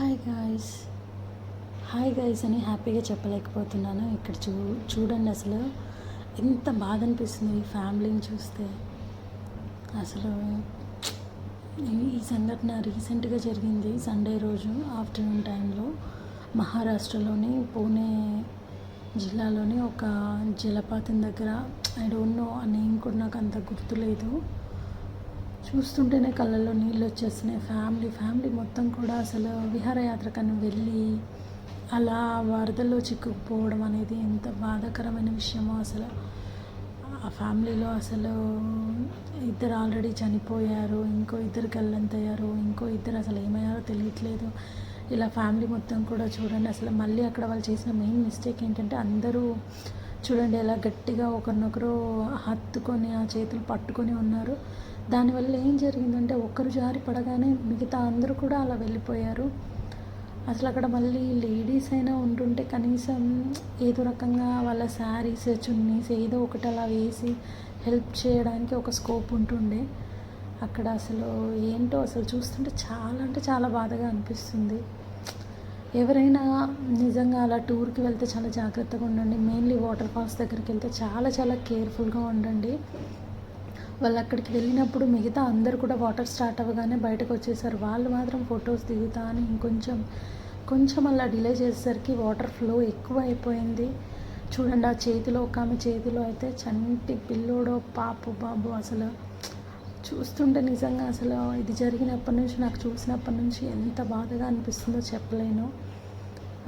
Hi guys hi guys అని హ్యాపీగా చెప్పలేకపోతున్నాను. ఇక్కడ చూడండి, అసలు ఎంత బాధ అనిపిస్తుంది ఈ ఫ్యామిలీని చూస్తే. అసలు ఈ సంఘటన రీసెంట్గా జరిగింది సండే రోజు ఆఫ్టర్నూన్ టైంలో. మహారాష్ట్రలోని పూణే జిల్లాలోని ఒక జలపాతం దగ్గర, ఐ డోంట్ నో ఆ నేమ్ కూడా నాకు అంత గుర్తులేదు. చూస్తుంటేనే కళ్ళల్లో నీళ్ళు వచ్చేస్తున్నాయి. ఫ్యామిలీ మొత్తం కూడా అసలు విహారయాత్రకని వెళ్ళి అలా వరదల్లో చిక్కుకుపోవడం అనేది ఎంత బాధాకరమైన విషయమో. అసలు ఆ ఫ్యామిలీలో అసలు ఇద్దరు ఆల్రెడీ చనిపోయారు, ఇంకో ఇద్దరు గల్లంతయ్యారు, ఇంకో ఇద్దరు అసలు ఏమయ్యారో తెలియట్లేదు. ఇలా ఫ్యామిలీ మొత్తం కూడా చూడండి. అసలు మళ్ళీ అక్కడ వాళ్ళు చేసిన మెయిన్ మిస్టేక్ ఏంటంటే, అందరూ చూడండి ఎలా గట్టిగా ఒకరినొకరు హత్తుకొని ఆ చేతులు పట్టుకొని ఉన్నారు. దానివల్ల ఏం జరిగిందంటే, ఒక్కరు జారి పడగానే మిగతా అందరూ కూడా అలా వెళ్ళిపోయారు. అసలు అక్కడ మళ్ళీ లేడీస్ అయినా ఉంటుంటే కనీసం ఏదో రకంగా వాళ్ళ శారీస్, చున్నీస్ ఏదో ఒకటి అలా వేసి హెల్ప్ చేయడానికి ఒక స్కోప్ ఉంటుండే. అక్కడ అసలు ఏంటో అసలు చూస్తుంటే చాలా అంటే చాలా బాధగా అనిపిస్తుంది. ఎవరైనా నిజంగా అలా టూర్కి వెళ్తే చాలా జాగ్రత్తగా ఉండండి. మెయిన్లీ వాటర్ ఫాల్స్ దగ్గరికి వెళ్తే చాలా కేర్ఫుల్గా ఉండండి. వాళ్ళు అక్కడికి వెళ్ళినప్పుడు మిగతా అందరూ కూడా వాటర్ స్టార్ట్ అవ్వగానే బయటకు వచ్చేసారు. వాళ్ళు మాత్రం ఫొటోస్ దిగుతా అని కొంచెం అలా డిలే చేసేసరికి వాటర్ ఫ్లో ఎక్కువ అయిపోయింది. చూడండి, ఆ చేతిలో ఒక ఆమె చేతిలో అయితే చంటి పిల్లోడో బాబు అసలు చూస్తుంటే నిజంగా అసలు ఇది జరిగినప్పటి నుంచి, నాకు చూసినప్పటి నుంచి ఎంత బాధగా అనిపిస్తుందో చెప్పలేను.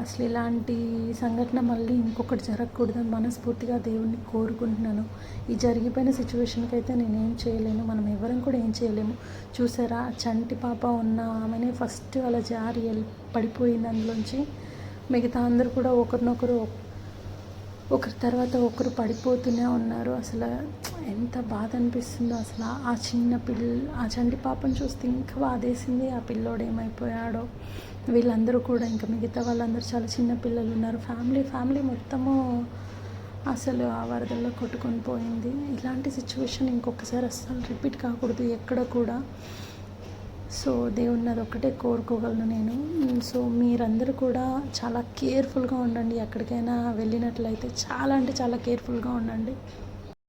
అసలు ఇలాంటి సంఘటన మళ్ళీ ఇంకొకటి జరగకూడదని మనస్ఫూర్తిగా దేవుణ్ణి కోరుకుంటున్నాను. ఈ జరిగిపోయిన సిచ్యువేషన్కి అయితే నేనేం చేయలేను, మనం ఎవరం కూడా ఏం చేయలేము. చూసారా, చంటి పాప ఉన్న ఆమెనే ఫస్ట్ అలా జారి పడిపోయింది. అందులోంచి మిగతా అందరూ కూడా ఒకరినొకరు ఒకరి తర్వాత ఒకరు పడిపోతూనే ఉన్నారు. అసలు ఎంత బాధ అనిపిస్తుందో. అసలు ఆ చంటి పాపను చూస్తే ఇంకా బాధేసింది. ఆ పిల్లోడు ఏమైపోయాడో. వీళ్ళందరూ కూడా ఇంకా మిగతా వాళ్ళందరూ చాలా చిన్న పిల్లలు ఉన్నారు. ఫ్యామిలీ మొత్తము అసలు ఆ వరదల్లో కొట్టుకొని పోయింది. ఇలాంటి సిచ్యువేషన్ ఇంకొకసారి అస్సలు రిపీట్ కాకూడదు ఎక్కడ కూడా. సో దేవుణ్ణి అదొక్కటే కోరుకోగలను నేను. సో మీరందరూ కూడా చాలా కేర్ఫుల్గా ఉండండి. ఎక్కడికైనా వెళ్ళినట్లయితే చాలా అంటే చాలా కేర్ఫుల్గా ఉండండి.